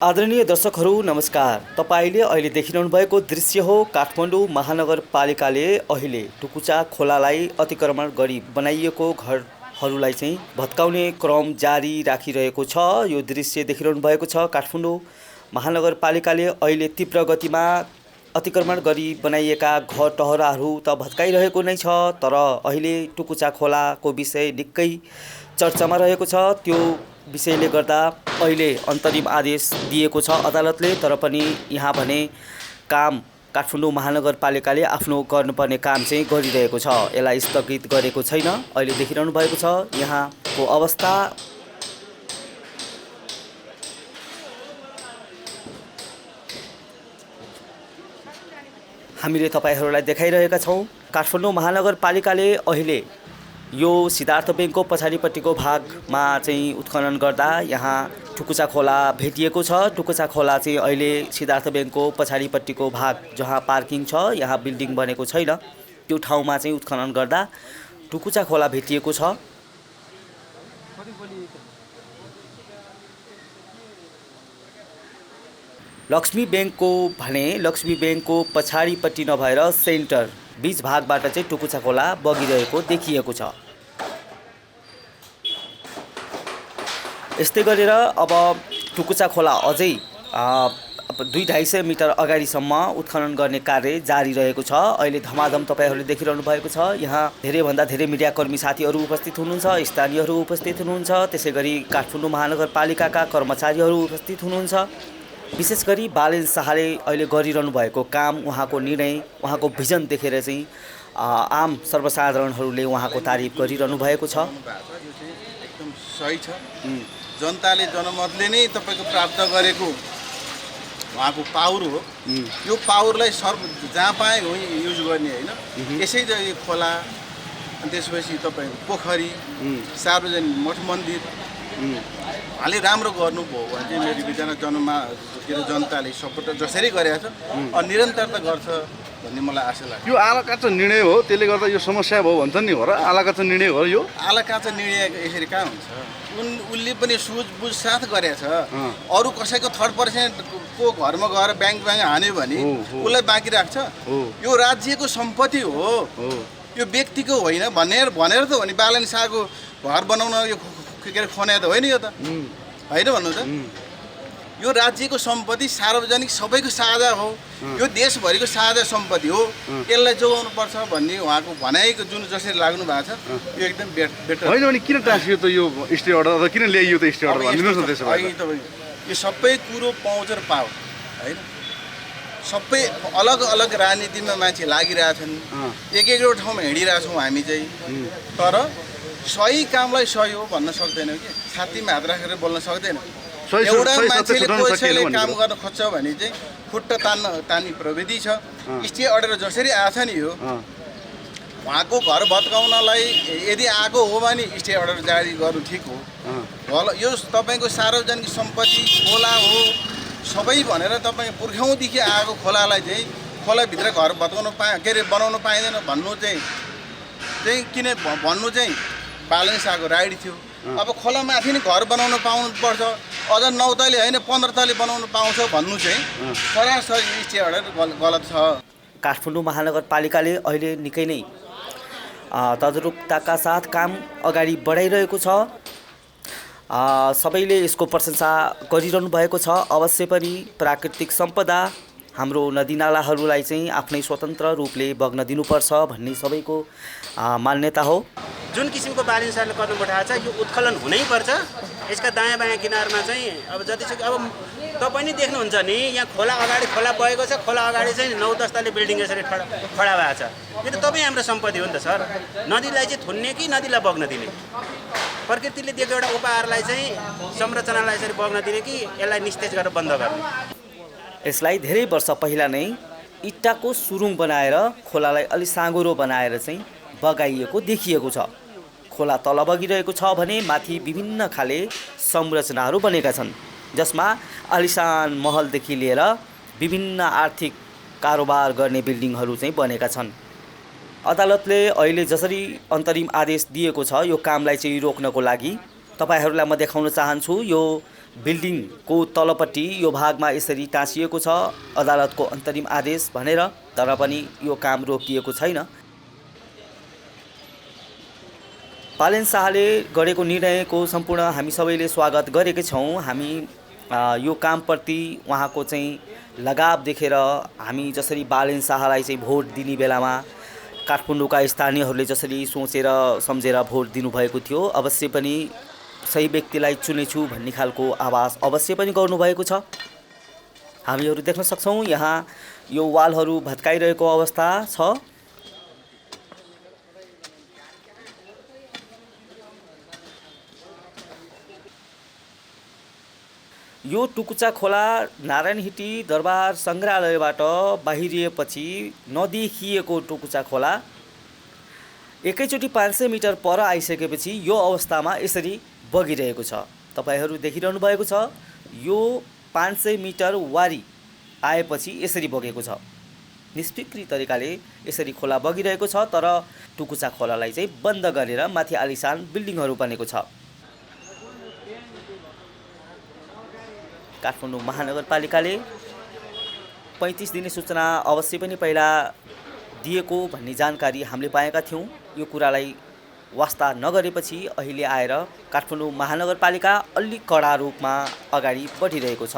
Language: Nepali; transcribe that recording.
आदरणीय दर्शकहरू नमस्कार। तपाईँले अहिले देखिरहनु भएको दृश्य हो काठमाडौँ महानगरपालिकाले अहिले टुकुचा खोलालाई अतिक्रमण गरी बनाइएको घरहरूलाई चाहिँ भत्काउने क्रम जारी राखिरहेको छ। यो दृश्य देखिरहनु भएको छ। काठमाडौँ महानगरपालिकाले अहिले तीव्र गतिमा अतिक्रमण गरी बनाइएका घर टहराहरू त भत्काइरहेको नै छ, तर अहिले टुकुचा खोलाको विषय निकै चर्चामा रहेको छ। त्यो विषयले गर्दा अहिले अन्तरिम आदेश दिएको छ अदालतले, तर पनि यहाँ भने काम काठमाडौँ महानगरपालिकाले आफ्नो गर्नुपर्ने काम चाहिँ गरिरहेको छ। यसलाई स्थगित गरेको छैन। अहिले देखिरहनु भएको छ यहाँको अवस्था। हामीले तपाईहरूलाई देखाइरहेका छौँ। काठमाडौँ महानगरपालिकाले अहिले यो सिद्धार्थ ब्याङ्कको पछाडिपट्टिको भागमा चाहिँ उत्खनन गर्दा यहाँ टुकुचा खोला भेटिएको छ। टुकुचा खोला चाहिँ अहिले सिद्धार्थ ब्याङ्कको पछाडिपट्टिको भाग जहाँ पार्किङ छ, यहाँ बिल्डिङ बनेको छैन, त्यो ठाउँमा चाहिँ उत्खनन गर्दा टुकुचा खोला भेटिएको छ। लक्ष्मी ब्याङ्कको पछाडिपट्टि नभएर सेन्टर बीच भागबाट चाहिँ टुकुचा खोला बगिरहेको देखिएको छ। यस्तै गरेर अब टुकुचा खोला अझै 200-250 मिटर अगाडिसम्म उत्खनन गर्ने कार्य जारी रहेको छ। अहिले धमाधम तपाईँहरूले देखिरहनु भएको छ। यहाँ धेरैभन्दा धेरै मिडियाकर्मी साथीहरू उपस्थित हुनुहुन्छ, स्थानीयहरू उपस्थित हुनुहुन्छ, त्यसै गरी काठमाडौँ महानगरपालिकाका कर्मचारीहरू उपस्थित हुनुहुन्छ। विशेष गरी बालेन शाहले अहिले गरिरहनु भएको काम, उहाँको निर्णय, उहाँको भिजन देखेर चाहिँ आम सर्वसाधारणहरूले उहाँको तारिफ गरिरहनु भएको छ। एकदम सही छ। जनताले जनमतले नै तपाईको प्राप्त गरेको उहाँको पावर हो। यो पावरलाई जहाँ पाए हो युज गर्ने होइन। यसै खोला, अनि त्यसपछि तपाईँको पोखरी, सार्वजनिक मठ मन्दिर हालै राम्रो गर्नुभयो भने चाहिँ मेरो विचारमा जनताले सपोर्ट जसरी गरेको छ अनि निरन्तरता गर्छ भन्ने मलाई आशा लाग्छ। यो आलाकाचा निर्णय हो, त्यसले गर्दा यो समस्या भयो भन्छ नि हो र? आलाकाचा निर्णय हो यो? आलाकाचा निर्णय यसरी कहाँ हुन्छ? उसले पनि सुझबुझ साथ गरेको छ। अरू कसैको थर्ड पर्सेन्टको घरमा गएर ब्याङ्क हान्यो भने उसलाई बाँकी राख्छ? यो राज्यको सम्पत्ति हो, यो व्यक्तिको होइन भनेर त हो नि। बालन शाहको घर बनाउन यो के अरे खन्या त होइन, यो त होइन भन्नु त। यो राज्यको सम्पत्ति सार्वजनिक सबैको साझा हो, यो देशभरिको साझा सम्पत्ति हो, यसलाई जोगाउनु पर्छ भन्ने उहाँको भनाइको जुन जसरी लाग्नु भएको छ यो एकदम बेटर होइन। भने किन टाँसियो त यो स्टे अर्डर, अथवा किन ल्याइयो त स्टे अर्डर भनिदिनुहोस् न त्यसो भए। यो सबै कुरो पाउँछ र पाओ होइन। सबै अलग अलग राजनीतिमा मान्छे लागिरहेछन्, एक ठाउँमा हिँडिरहेछौँ हामी चाहिँ, तर सही कामलाई सही हो भन्न सक्दैनौँ कि छातीमा हात राखेर बोल्न सक्दैन। एउटा मान्छेले कसैले काम गर्न खोज्छ भने चाहिँ खुट्टा तान्ने प्रविधि छ। स्टे अर्डर जसरी आछ नि यो उहाँको घर भत्काउनलाई यदि आएको हो भने स्टे अर्डर जारी गर्नु ठिक हो। यो तपाईँको सार्वजनिक सम्पत्ति खोला हो सबै भनेर तपाईँ पुर्ख्यौँदेखि आएको खोलालाई चाहिँ खोलाभित्र घर भत्काउनु बनाउनु पाइँदैन भन्नु चाहिँ किन भन्नु चाहिँ बालन शाहको राइट थियो। अब खोलामाथि नै घर बनाउन पाउनुपर्छ, अझ 9 तले होइन 15 तले बनाउनु पाउँछ भन्नु चाहिँ सरासरी स्टे अर्डर गलत छ। काठमाडौँ महानगरपालिकाले अहिले निकै नै तद्रुपताका साथ काम अगाडि बढाइरहेको छ। सबैले यसको प्रशंसा गरिरहनु भएको छ। अवश्य पनि प्राकृतिक सम्पदा हाम्रो नदीनालाहरूलाई चाहिँ आफ्नै स्वतन्त्र रूपले बग्न दिनुपर्छ भन्ने सबैको मान्यता हो। जुन किसिमको बालन शाहले कदम उठाएको छ यो उत्खनन हुनैपर्छ। यसका दायाँ बायाँ किनारमा चाहिँ अब जतिसक्दो अब तपाईँ नै देख्नुहुन्छ नि, यहाँ खोला अगाडि खोला बगेको छ, खोला अगाडि चाहिँ 9-10 तले बिल्डिङ यसरी खडा भएको छ। यो त तपाईँ हाम्रो सम्पत्ति हो नि त सर। नदीलाई चाहिँ थुन्ने कि नदीलाई बग्न दिने? प्रकृतिले दिएको एउटा उपहारलाई चाहिँ संरचनालाई यसरी बग्न दिने कि यसलाई निस्तेज गरेर बन्द गर्ने? यसलाई धेरै वर्ष पहिला नै इट्टाको सुरुङ बनाएर खोलालाई अलि साँगुरो बनाएर चाहिँ बगाइएको देखिएको छ। खोला तल बगिरहेको छ भने माथि विभिन्न खाले संरचनाहरू बनेका छन्, जसमा आलिशान महलदेखि लिएर विभिन्न आर्थिक कारोबार गर्ने बिल्डिङहरू चाहिँ बनेका छन्। अदालतले अहिले जसरी अन्तरिम आदेश दिएको छ यो कामलाई चाहिँ रोक्नको लागि तपाईहरुलाई म देखाउन चाहन्छु। यो बिल्डिङको तलपट्टि यो भागमा यसरी टाँसिएको छ अदालतको अन्तरिम आदेश भनेर, तर पनि यो काम रोकिएको छैन। पालेन शाहले गरेको निर्णयको सम्पूर्ण हामी सबैले स्वागत गरेकै छौँ। हामी यो कामप्रति उहाँको चाहिँ लगाव देखेर हामी जसरी बालेन शाहलाई चाहिँ भोट दिने बेलामा काठमाडौँका स्थानीयहरूले जसरी सोचेर सम्झेर भोट दिनुभएको थियो, अवश्य पनि सही व्यक्तिलाई चुनेछु भन्ने खालको आवाज अवश्य पनि गर्नुभएको छ। हामीहरू देख्न सक्छौँ यहाँ यो वालहरू भत्काइरहेको अवस्था छ। यो टुकुचा खोला नारायणहिटी दरबार सङ्ग्रहालयबाट बाहिरिएपछि नदेखिएको टुकुचा खोला एकैचोटि 500 मिटर पर आइसकेपछि यो अवस्थामा यसरी बगिरहेको छ। तपाईहरू देखिरहनु भएको छ, यो 500 मिटर वारी आएपछि यसरी बगेको छ। निष्फिक्री तरिकाले यसरी खोला बगिरहेको छ, तर टुकुचा खोलालाई चाहिँ बन्द गरेर माथि आलिसान बिल्डिङहरू बनेको छ। काठमाडौँ महानगरपालिकाले 35 दिने सूचना अवश्य पनि पहिला दिएको भन्ने जानकारी हामीले पाएका थियौँ। यो कुरालाई वास्ता नगरेपछि अहिले आएर काठमाडौँ महानगरपालिका अलि कडा रूपमा अगाडि बढिरहेको छ।